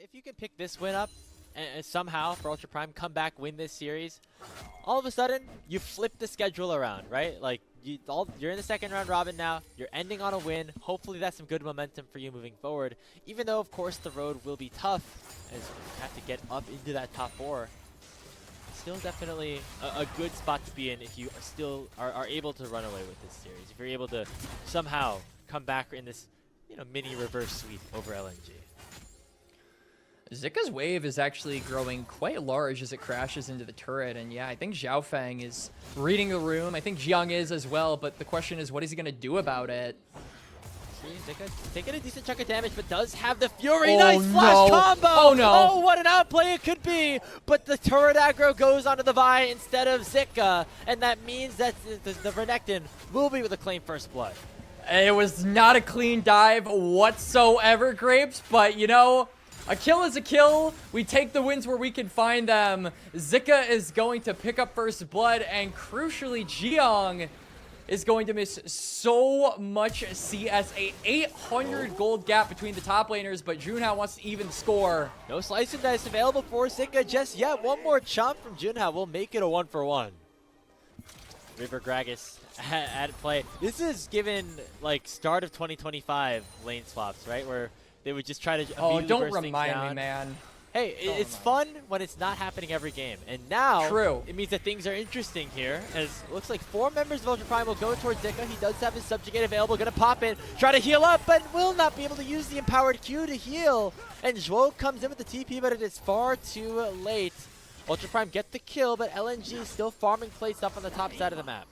if you can pick this win up and somehow for Ultra Prime come back, win this series, all of a sudden you flip the schedule around, right? Like you're in the second round robin now. You're ending on a win. Hopefully that's some good momentum for you moving forward. Even though of course the road will be tough as you have to get up into that top 4. Still definitely a good spot to be in if you still are able to run away with this series. If you're able to somehow come back in this, mini reverse sweep over LNG. Zika's wave is actually growing quite large as it crashes into the turret, and yeah, I think Xiaofeng is reading the room. I think Jiang is as well, but the question is, what is he going to do about it? Zika taking a decent chunk of damage, but does have the Fury. Oh, nice flash combo! Oh no! Oh, what an outplay it could be! But the turret aggro goes onto the Vi instead of Zika, and that means that the Renekton will be with a claim first blood. It was not a clean dive whatsoever, Grapes, but a kill is a kill. We take the wins where we can find them. Zika is going to pick up first blood, and crucially, Jiang is going to miss so much CS. A 800 gold gap between the top laners, but Junhao wants to even score. No slice and dice available for Zika just yet. One more chomp from Junhao will make it a 1-for-1. River Gragas at play. This is given like start of 2025 lane swaps, right? Where they would just try to don't remind me, man. Hey, it's fun when it's not happening every game. And now, it means that things are interesting here. As it looks like 4 members of Ultra Prime will go towards Zika. He does have his subjugate available. Going to pop in, try to heal up, but will not be able to use the empowered Q to heal. And Zhuo comes in with the TP, but it is far too late. Ultra Prime get the kill, but LNG still farming plates up on the top side of the map.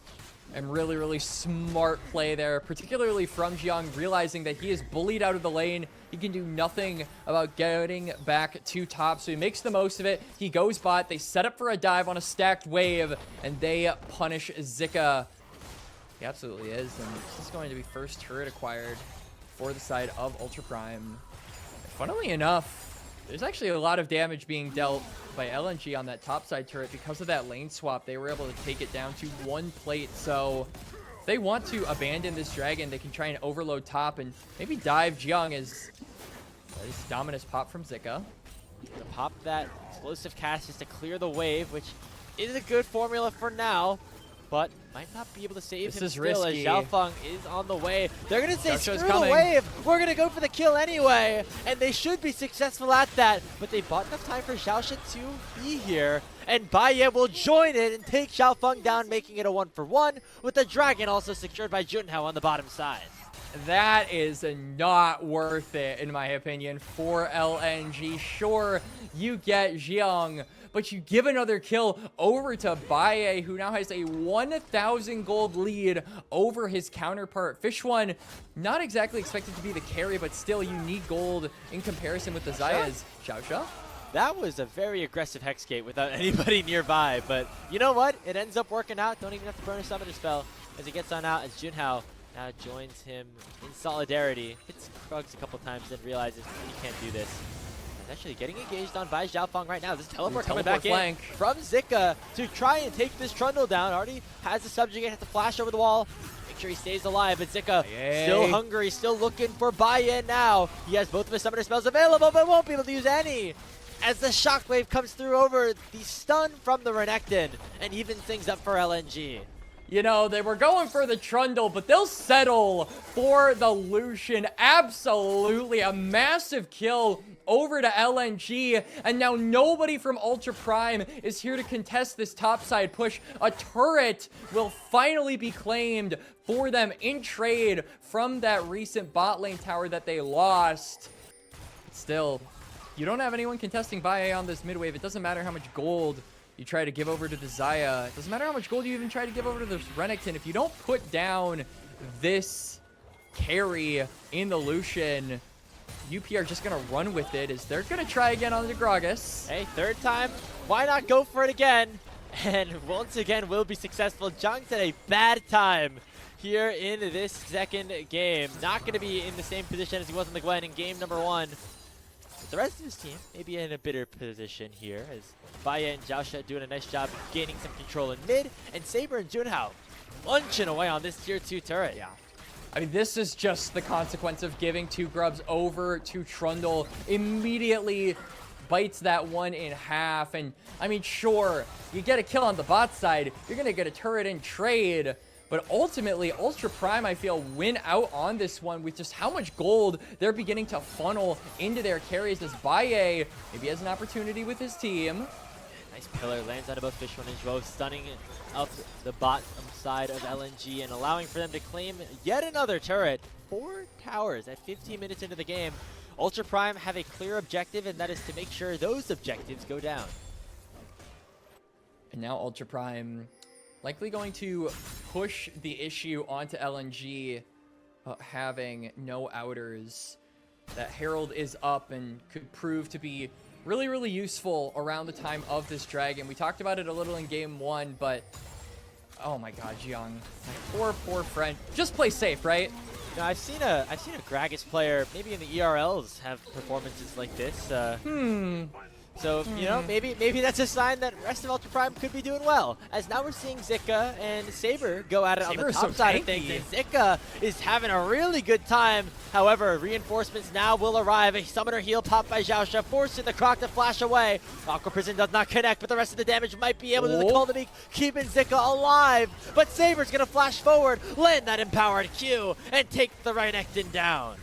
And really, really smart play there, particularly from Jiang, realizing that he is bullied out of the lane. He can do nothing about getting back to top, so he makes the most of it. He goes bot, they set up for a dive on a stacked wave, and they punish Zika. He absolutely is, and this is going to be first turret acquired for the side of Ultra Prime. Funnily enough, there's actually a lot of damage being dealt by LNG on that topside turret because of that lane swap. They were able to take it down to 1 plate. So if they want to abandon this dragon, they can try and overload top and maybe dive Jiang as this Dominus pop from Zika. To pop that explosive cast just to clear the wave, which is a good formula for now, but might not be able to save him still risky. As Xiaofeng is on the way. They're going to say, Xiaoshua's screw coming. the wave. We're going to go for the kill anyway. And they should be successful at that. But they bought enough time for Xiaoshu to be here. And Baye will join it and take Xiaofeng down, making it a 1-for-1, with the dragon also secured by Junhao on the bottom side. That is not worth it, in my opinion, for LNG. Sure, you get Jiang, but you give another kill over to Baye, who now has a 1,000 gold lead over his counterpart. Fish One, not exactly expected to be the carry, but still you need gold in comparison with the Xayahs. Xiaoshu? That was a very aggressive Hexgate without anybody nearby, but you know what? It ends up working out. Don't even have to burn a Summoner spell as he gets on out as Junhao now joins him in solidarity. Hits Krugs a couple times, then realizes he can't do this. He's actually getting engaged on by Xiaofeng right now. This teleport coming back in from Zika to try and take this Trundle down. Already has the subjugate, has to flash over the wall. Make sure he stays alive, but Zika still hungry, still looking for buy-in now. He has both of his Summoner spells available, but won't be able to use any. As the shockwave comes through over the stun from the Renekton and evens things up for LNG. They were going for the Trundle, but they'll settle for the Lucian. Absolutely a massive kill over to LNG, and now nobody from Ultra Prime is here to contest this topside push. A turret will finally be claimed for them in trade from that recent bot lane tower that they lost. Still, you don't have anyone contesting Baye on this mid wave. It doesn't matter how much gold you try to give over to the Xayah. It doesn't matter how much gold you even try to give over to the Renekton. If you don't put down this carry in the Lucian, UP are just going to run with it as they're going to try again on the Gragas. Hey, third time. Why not go for it again? And once again, will be successful. Jung's had a bad time here in this second game. Not going to be in the same position as he was in the Gwen in game number 1. The rest of his team may be in a better position here as Baye and Xiaoshu doing a nice job gaining some control in mid, and Saber and Junhao munching away on this tier 2 turret. Yeah. I mean, this is just the consequence of giving 2 grubs over to Trundle. Immediately bites that one in half. And I mean, sure, you get a kill on the bot side, you're going to get a turret in trade. But ultimately, Ultra Prime, I feel, win out on this one with just how much gold they're beginning to funnel into their carries as Baye maybe has an opportunity with his team. Nice pillar, lands out above Fish 1 and Jwo, stunning up the bottom side of LNG and allowing for them to claim yet another turret. 4 towers at 15 minutes into the game. Ultra Prime have a clear objective, and that is to make sure those objectives go down. And now Ultra Prime likely going to push the issue onto LNG, having no outers. That Herald is up and could prove to be really, really useful around the time of this dragon. We talked about it a little in game 1, but oh my god, Jiang, my poor friend. Just play safe, right? Now, I've seen a Gragas player, maybe in the ERLs, have performances like this. So, you know, maybe that's a sign that rest of Ultra Prime could be doing well. As now we're seeing Zika and Saber go at it on the top side of things. And Zika is having a really good time. However, reinforcements now will arrive. A summoner heal popped by Xiaosha, forcing the Croc to flash away. Aqua Prison does not connect, but the rest of the damage might be able to do the Call to Meek, keeping Zika alive. But Saber's going to flash forward, land that empowered Q, and take the Renekton down.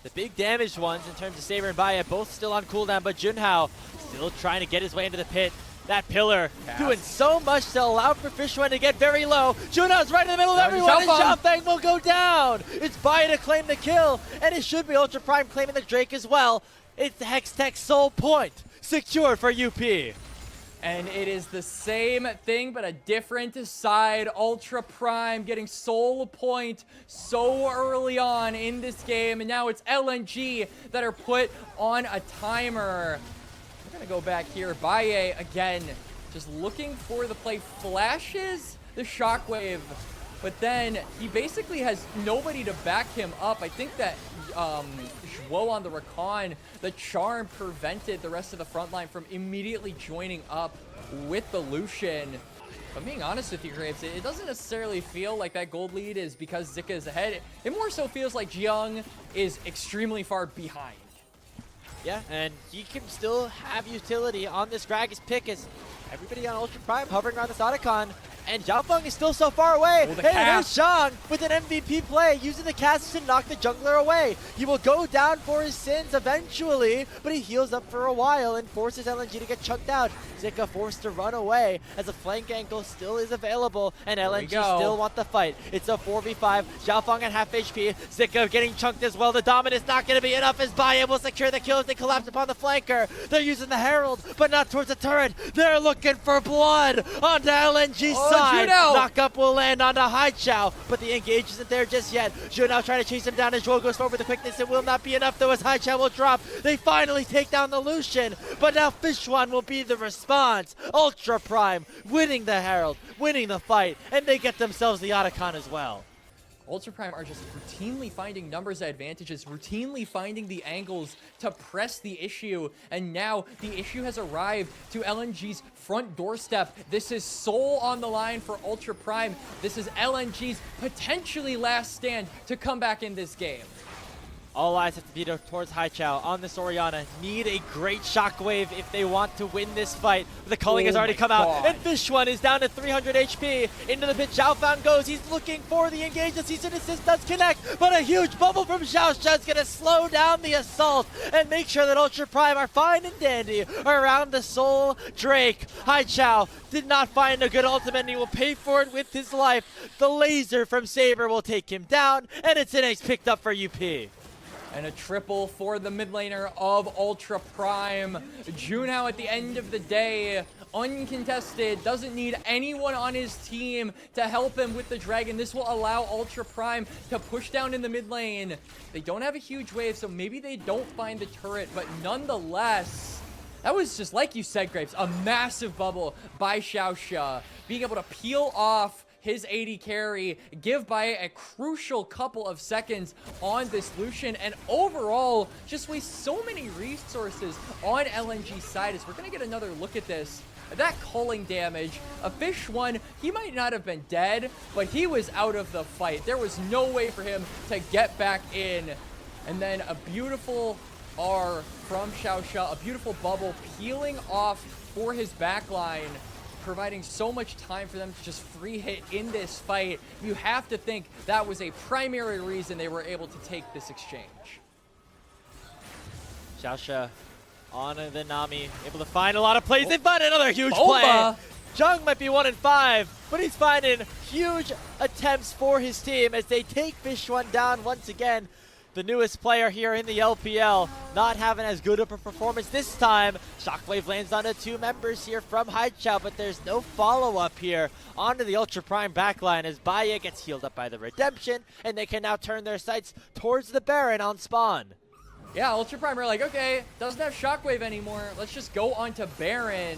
The big damaged ones in terms of Saber and Baye both still on cooldown, but Junhao still trying to get his way into the pit. That pillar doing so much to allow for Fishwan to get very low. Junhao's right in the middle of everyone, and Xiaofeng will go down. It's Baye to claim the kill, and it should be Ultra Prime claiming the Drake as well. It's the Hextech Soul Point, secure for UP. And it is the same thing, but a different side. Ultra Prime getting Soul Point so early on in this game. And now it's LNG that are put on a timer. We're going to go back here. Baye, again, just looking for the play. Flashes the Shockwave, but then he basically has nobody to back him up. I think that Jwo on the Rakan, the charm prevented the rest of the front line from immediately joining up with the Lucian. But being honest with you, Graves, it doesn't necessarily feel like that gold lead is because Zika is ahead. It more so feels like Jiang is extremely far behind. Yeah, and he can still have utility on this Gragas pick as everybody on Ultra Prime hovering around this Otacon. And Xiaofeng is still so far away. Hey, there's Zhang with an MVP play, using the cast to knock the jungler away. He will go down for his sins eventually, but he heals up for a while and forces LNG to get chunked out. Zika forced to run away as a flank angle still is available, and LNG still want the fight. It's a 4v5. Xiaofeng at half HP. Zika getting chunked as well. The dominance not going to be enough as Baye will secure the kill as they collapse upon the flanker. They're using the Herald, but not towards the turret. They're looking for blood onto LNG's side. Knock up will land onto Haichao, but the engage isn't there just yet. Junhao trying to chase him down as Jwo goes forward with the quickness. It will not be enough though as Haichao will drop. They finally take down the Lucian, but now Fishwan will be the response. Ultra Prime winning the Herald, winning the fight, and they get themselves the Otacon as well. Ultra Prime are just routinely finding numbers advantages, routinely finding the angles to press the issue, and now the issue has arrived to LNG's front doorstep. This is Soul on the line for Ultra Prime. This is LNG's potentially last stand to come back in this game. All eyes have to be towards Haichao on this Orianna. Need a great shockwave if they want to win this fight. The culling has already come out, and Fishwan is down to 300 HP. Into the pit, Xiaofeng goes. He's looking for the engage. The cease and desist does connect, but a huge bubble from Xiaosha is going to slow down the assault and make sure that Ultra Prime are fine and dandy around the Soul Drake. Haichao did not find a good ultimate, and he will pay for it with his life. The laser from Saber will take him down, and it's an ace picked up for UP. And a triple for the mid laner of Ultra Prime. Junhao at the end of the day, uncontested, doesn't need anyone on his team to help him with the dragon. This will allow Ultra Prime to push down in the mid lane. They don't have a huge wave, so maybe they don't find the turret, but nonetheless, that was just, like you said, Graves, a massive bubble by Xiaosha. Being able to peel off his AD carry, give Baye a crucial couple of seconds on this Lucian, and overall, just waste so many resources on LNG's side as we're going to get another look at this. that culling damage. A Fish 1, he might not have been dead, but he was out of the fight. There was no way for him to get back in. And then a beautiful R from Xiaosha, a beautiful bubble peeling off for his backline, providing so much time for them to just free hit in this fight. You have to think that was a primary reason they were able to take this exchange. Xiaosha on the Nami, able to find a lot of plays. They find another huge play. Jung might be 1-5, but he's finding huge attempts for his team as they take Fish 1 down once again. The newest player here in the LPL, not having as good of a performance this time. Shockwave lands onto 2 members here from Haichao, but there's no follow-up here onto the Ultra Prime backline as Baya gets healed up by the Redemption, and they can now turn their sights towards the Baron on spawn. Yeah, Ultra Prime are like, okay, doesn't have Shockwave anymore. Let's just go on to Baron.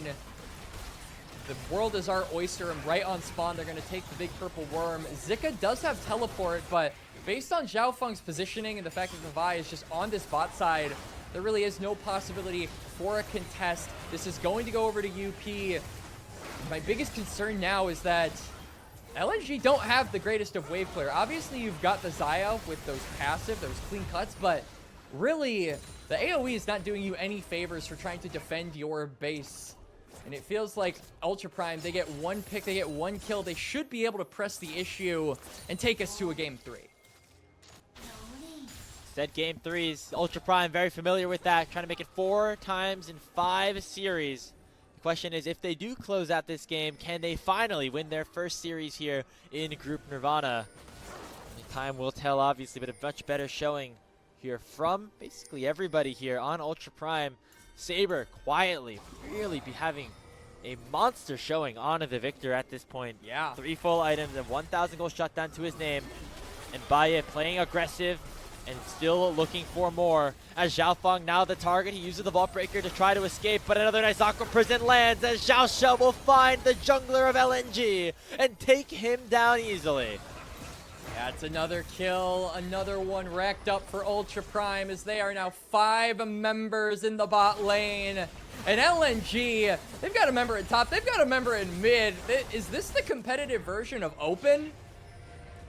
The world is our oyster, and right on spawn, they're going to take the big purple worm. Zika does have teleport, but based on Zhao Feng's positioning and the fact that the Vi is just on this bot side, there really is no possibility for a contest. This is going to go over to UP. My biggest concern now is that LNG don't have the greatest of wave clear. Obviously, you've got the Xayah with those passive, those clean cuts, but really, the AoE is not doing you any favors for trying to defend your base. And it feels like Ultra Prime, they get 1 pick, they get 1 kill. They should be able to press the issue and take us to a game 3. Instead, game 3's Ultra Prime, very familiar with that, trying to make it 4 times in 5 series. The question is, if they do close out this game, can they finally win their first series here in Group Nirvana? Time will tell, obviously, but a much better showing here from basically everybody here on Ultra Prime. Saber quietly really be having a monster showing on the Victor at this point. Yeah. 3 full items and 1,000 gold shutdown to his name. And Baya playing aggressive and still looking for more. As Zhao Feng now the target, he uses the Vault Breaker to try to escape, but another nice Aqua Prison lands as Xiaosha will find the jungler of LNG and take him down easily. That's another kill, another one racked up for Ultra Prime as they are now 5 members in the bot lane. And LNG, they've got a member at top, they've got a member in mid. Is this the competitive version of Open?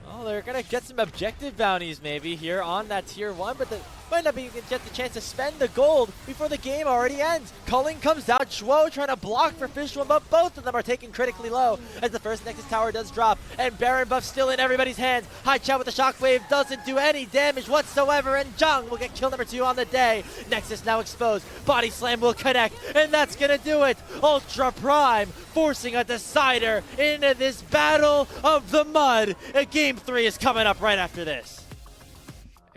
Well, they're going to get some objective bounties maybe here on that tier 1, but they might not be get the chance to spend the gold before the game already ends. Culling comes out, Shuo trying to block for Fish 1, but both of them are taken critically low as the first Nexus Tower does drop, and Baron buff still in everybody's hands. Haichao with the Shockwave doesn't do any damage whatsoever, and Jung will get kill number 2 on the day. Nexus now exposed, Body Slam will connect, and that's going to do it. Ultra Prime forcing a decider into this battle of the mud. Game 3 is coming up right after this.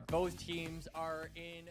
Both teams are in